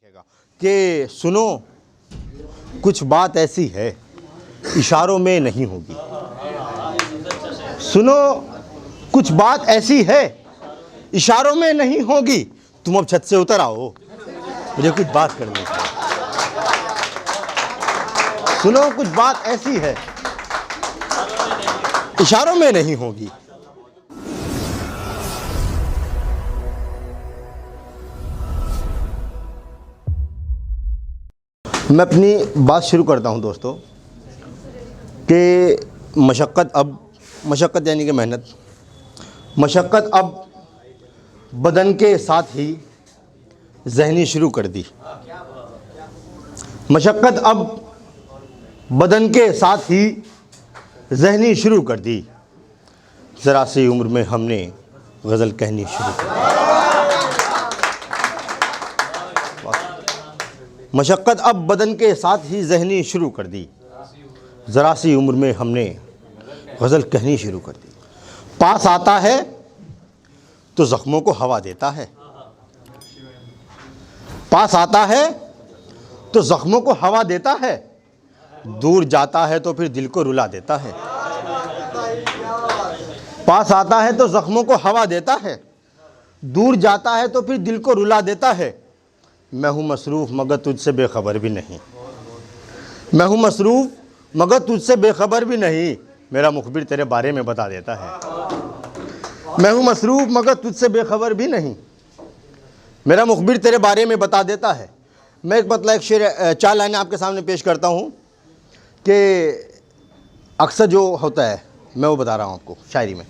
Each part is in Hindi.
कि सुनो कुछ बात ऐसी है इशारों में नहीं होगी। सुनो कुछ बात ऐसी है इशारों में नहीं होगी। तुम अब छत से उतर आओ, मुझे कुछ बात करनी है। सुनो कुछ बात ऐसी है इशारों में नहीं होगी। मैं अपनी बात शुरू करता हूं दोस्तों कि मशक्क़त यानी कि मेहनत, मशक्क़त अब बदन के साथ ही ज़हनी शुरू कर दी। मशक्क़त अब बदन के साथ ही ज़हनी शुरू कर दी। ज़रा सी उम्र में हमने गज़ल कहनी शुरू कर दी। मशक्क़त अब बदन के साथ ही ज़हनी शुरू कर दी। ज़रा सी उम्र में हमने गज़ल कहनी शुरू कर दी। पास आता है तो ज़ख्मों को हवा देता है। पास आता है तो ज़ख्मों को हवा देता है। दूर जाता है तो फिर दिल को रुला देता है। पास आता है तो ज़ख्मों को हवा देता है। दूर जाता है तो फिर दिल को रुला देता है। मैं हूँ मसरूफ़ मगर तुझसे बेखबर भी नहीं। मैं हूँ मसरूफ़ मगर तुझसे बेखबर भी नहीं। मेरा मुखबिर तेरे बारे में बता देता है। मैं हूँ मसरूफ़ मगर तुझसे बेखबर भी नहीं। मेरा मुखबिर तेरे बारे में बता देता है। मैं एक शेर, 4 लाइनें आपके सामने पेश करता हूँ कि अक्सर जो होता है मैं वो बता रहा हूँ आपको शायरी में।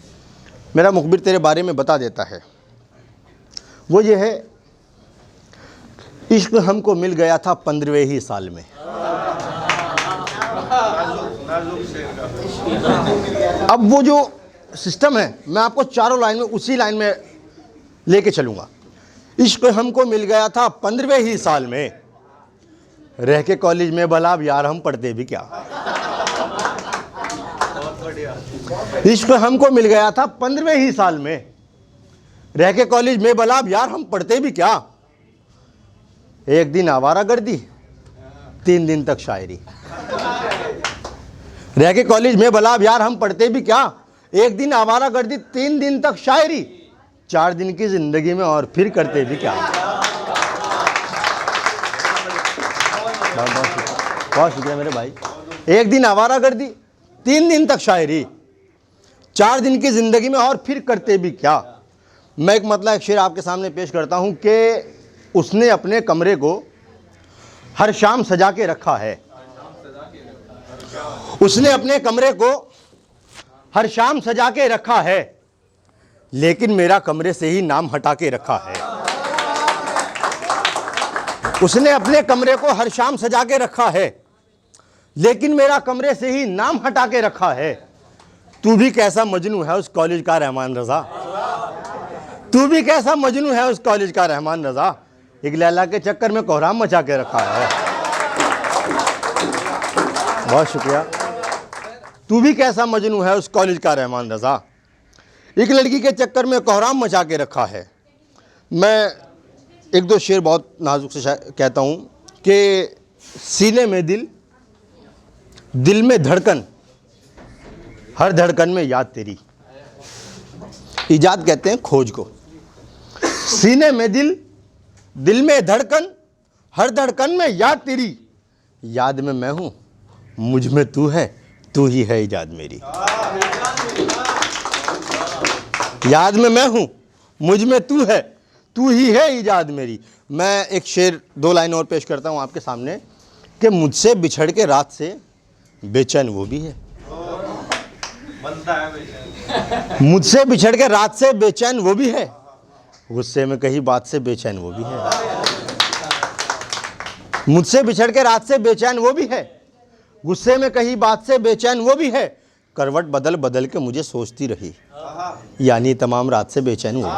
मेरा मुखबिर तेरे बारे में बता देता है। वो ये है, इश्क हमको मिल गया था 15वें ही साल में। अब वो जो सिस्टम है मैं आपको चारों लाइन में उसी लाइन में लेके चलूँगा। इश्क हमको मिल गया था 15वें ही साल में। रह के कॉलेज में भला अब यार हम पढ़ते भी क्या। इश्क हमको मिल गया था 15वें ही साल में। रह के कॉलेज में भला अब यार हम पढ़ते भी क्या। एक दिन आवारागर्दी 3 दिन तक शायरी। रह के कॉलेज में भला अब यार हम पढ़ते भी क्या। एक दिन आवारागर्दी 3 दिन तक शायरी। 4 दिन की जिंदगी में और फिर करते भी क्या। बहुत शुक्रिया मेरे भाई। एक दिन आवारागर्दी 3 दिन तक शायरी। 4 दिन की जिंदगी में और फिर करते भी क्या। मैं एक शेर आपके सामने पेश करता हूं कि उसने अपने कमरे को हर शाम सजा के रखा है। उसने अपने कमरे को हर शाम सजा के रखा है। लेकिन मेरा कमरे से ही नाम हटा के रखा है। उसने अपने कमरे को हर शाम सजा के रखा है। लेकिन मेरा कमरे से ही नाम हटा के रखा है। तू भी कैसा मजनू है उस कॉलेज का रहमान रजा। तू भी कैसा मजनू है उस कॉलेज का रहमान रजा। एक लैला के चक्कर में कोहराम मचा के रखा है। बहुत शुक्रिया। तू भी कैसा मजनू है उस कॉलेज का रहमान रजा। एक लड़की के चक्कर में कोहराम मचा के रखा है। मैं 1-2 शेर बहुत नाजुक से कहता हूँ कि सीने में दिल, दिल में धड़कन, हर धड़कन में याद तेरी। इजाद कहते हैं खोज को। सीने में दिल, दिल में धड़कन, हर धड़कन में याद तेरी। याद में मैं हूँ, मुझ में तू है, तू ही है इजाद मेरी। याद में मैं हूँ, मुझ में तू है, तू ही है इजाद मेरी। मैं एक शेर 2 लाइन और पेश करता हूँ आपके सामने कि मुझसे बिछड़ के रात से बेचैन वो भी है। मुझसे बिछड़ के रात से बेचैन वो भी है। गुस्से में कही बात से बेचैन वो भी है। मुझसे बिछड़ के रात से बेचैन वो भी है। गुस्से में कही बात से बेचैन वो भी है। करवट बदल बदल के मुझे सोचती रही। यानी तमाम रात से बेचैन वो भी है।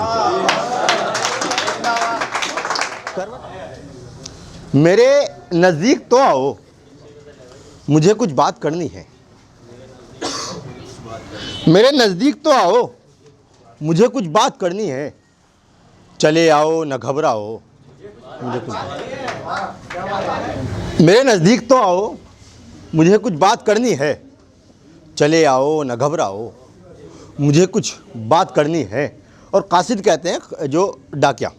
मेरे नज़दीक तो आओ, मुझे कुछ बात करनी है। मेरे नज़दीक तो आओ, मुझे कुछ बात करनी है। चले आओ न घबराओ, मुझे कुछ मेरे नज़दीक तो आओ, मुझे कुछ बात करनी है। चले आओ न घबराओ, मुझे कुछ बात करनी है। और कासिद कहते हैं जो डाकिया,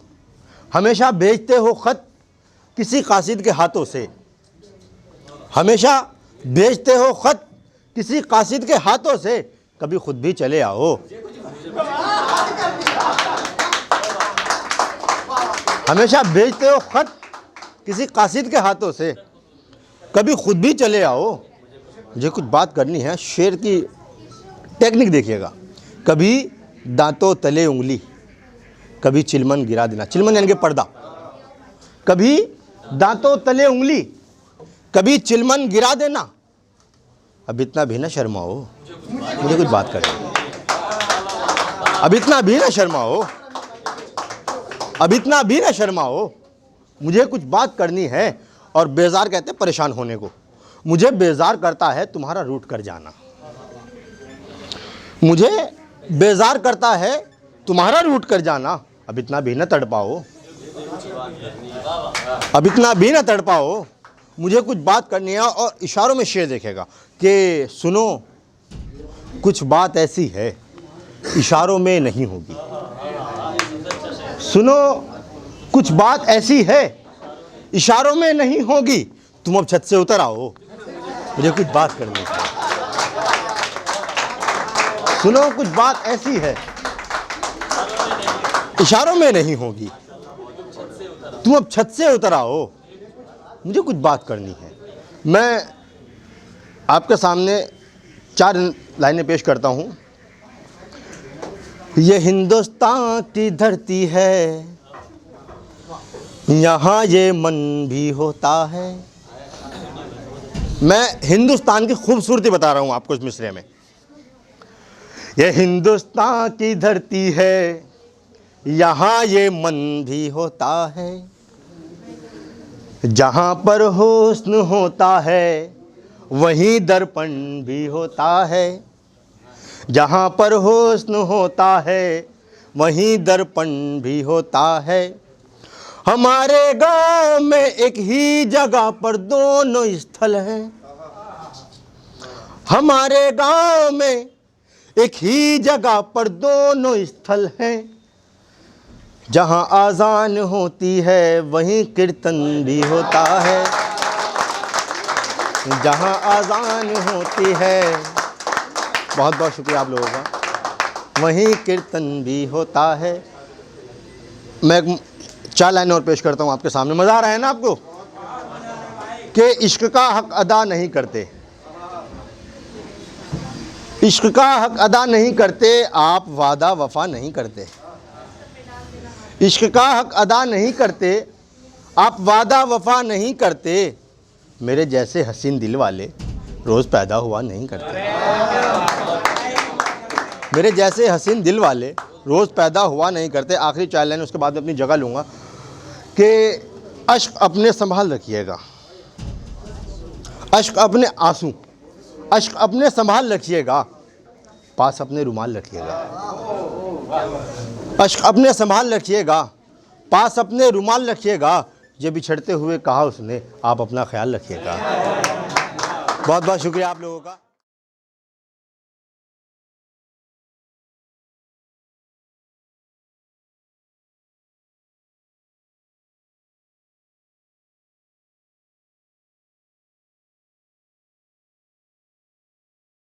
हमेशा भेजते हो ख़त किसी कासिद के हाथों से, हमेशा भेजते हो ख़त किसी कासिद के हाथों से, कभी खुद भी चले आओ। हमेशा भेजते हो ख़त किसी कासिद के हाथों से, कभी खुद भी चले आओ। मुझे कुछ बात करनी है। शेर की टेक्निक देखिएगा, कभी दांतों तले उंगली, कभी चिलमन गिरा देना। चिलमन यानी कि पर्दा। कभी दांतों तले उंगली, कभी चिलमन गिरा देना। अब इतना भी ना शर्माओ, मुझे कुछ बात करनी। अब इतना भी ना शर्माओ, अब इतना भी ना शर्माओ, मुझे कुछ बात करनी है। और बेजार कहते हैं परेशान होने को। मुझे बेजार करता है तुम्हारा रूठ कर जाना, मुझे बेजार करता है तुम्हारा रूठ कर जाना। अब इतना भी ना तड़पाओ, अब इतना भी ना तड़पाओ, मुझे कुछ बात करनी है। और इशारों में शेर देखेगा कि सुनो कुछ बात ऐसी है इशारों में नहीं होगी। सुनो कुछ बात ऐसी है इशारों में नहीं होगी। तुम अब छत से उतर आओ, मुझे कुछ बात करनी है। सुनो कुछ बात ऐसी है इशारों में नहीं होगी। तुम अब छत से उतर आओ, मुझे कुछ बात करनी है। मैं आपके सामने 4 लाइनें पेश करता हूँ। ये हिंदुस्तान की धरती है, यहाँ ये मन भी होता है। मैं हिंदुस्तान की खूबसूरती बता रहा हूँ आपको इस मिसरे में। ये हिंदुस्तान की धरती है, यहाँ ये मन भी होता है। जहाँ पर हुस्न होता है वहीं दर्पण भी होता है। जहाँ पर हुस्न होता है वहीं दर्पण भी होता है। हमारे गांव में एक ही जगह पर दोनों स्थल हैं। हमारे गांव में एक ही जगह पर दोनों स्थल हैं। जहाँ आज़ान होती है वहीं कीर्तन भी होता है। जहाँ आज़ान होती है, बहुत बहुत शुक्रिया आप लोगों का, वहीं कीर्तन भी होता है। मैं 4 लाइनें और पेश करता हूँ आपके सामने। मज़ा आ रहा है ना आपको? कि इश्क का हक अदा नहीं करते, इश्क का हक अदा नहीं करते, आप वादा वफा नहीं करते। इश्क का हक अदा नहीं करते, आप वादा वफा नहीं करते। मेरे जैसे हसीन दिल वाले रोज़ पैदा हुआ नहीं करते। मेरे जैसे हसीन दिल वाले रोज़ पैदा हुआ नहीं करते। आखिरी 4 लाइन, उसके बाद मैं अपनी जगह लूँगा कि अश्क अपने संभाल रखिएगा, अश्क अपने आंसू, अश्क अपने संभाल रखिएगा, पास अपने रुमाल रखिएगा। अश्क अपने संभाल रखिएगा, पास अपने रुमाल रखिएगा। ये बिछड़ते हुए कहा उसने, आप अपना ख्याल रखिएगा। बहुत बहुत शुक्रिया आप लोगों का।